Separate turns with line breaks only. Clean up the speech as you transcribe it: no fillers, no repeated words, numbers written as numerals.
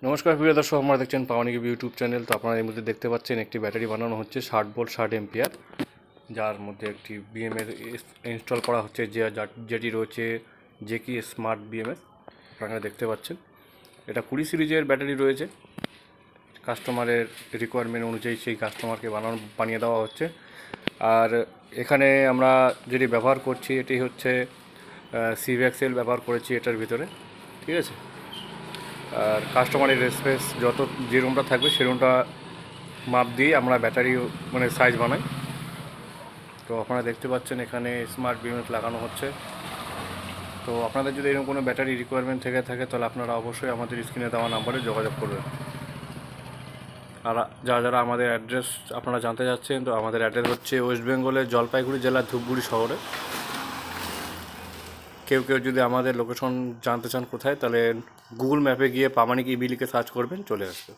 নমস্কার প্রিয় দর্শক, আপনারা দেখছেন পাওয়ানিক ইউটিউব চ্যানেল। তো আপনারা এই মধ্যে দেখতে পাচ্ছেন একটি ব্যাটারি বানানো হচ্ছে 60 ভোল্ট 60 এম্পিয়ার, যার মধ্যে একটি বিএমএস ইনস্টল করা হচ্ছে, যেটি রয়েছে জেকি স্মার্ট বিএমএস। আপনারা দেখতে পাচ্ছেন এটা 20 সিরিজের ব্যাটারি রয়েছে। কাস্টমারের রিকোয়ারমেন্ট অনুযায়ী সেই কাস্টমারকে বানিয়ে দেওয়া হচ্ছে। আর এখানে আমরা যেটি ব্যবহার করছি এটি হচ্ছে সিভ্যাক্সেল ব্যবহার করেছি এটার ভিতরে, ঠিক আছে। আর কাস্টমারের স্পেস যে রুমটা থাকবে সেই রুমটা মাপ দিয়ে আমরা ব্যাটারি সাইজ বানাই। তো আপনারা দেখতে পাচ্ছেন এখানে স্মার্ট বিএমএস লাগানো হচ্ছে। তো আপনাদের যদি এরকম কোনো ব্যাটারি রিকোয়ারমেন্ট থেকে থাকে তাহলে আপনারা অবশ্যই আমাদের স্ক্রিনে দেওয়া নাম্বারে যোগাযোগ করবেন। আর যারা আমাদের অ্যাড্রেস আপনারা জানতে চাচ্ছেন, তো আমাদের অ্যাড্রেস হচ্ছে ওয়েস্ট বেঙ্গলের জলপাইগুড়ি জেলার ধূপগুড়ি শহরে। কেউ যদি আমাদের লোকেশন জানতে চান কোথায়, তাহলে গুগল ম্যাপে গিয়ে পামানিক ইবি লিখে সার্চ করবেন, চলে আসবে।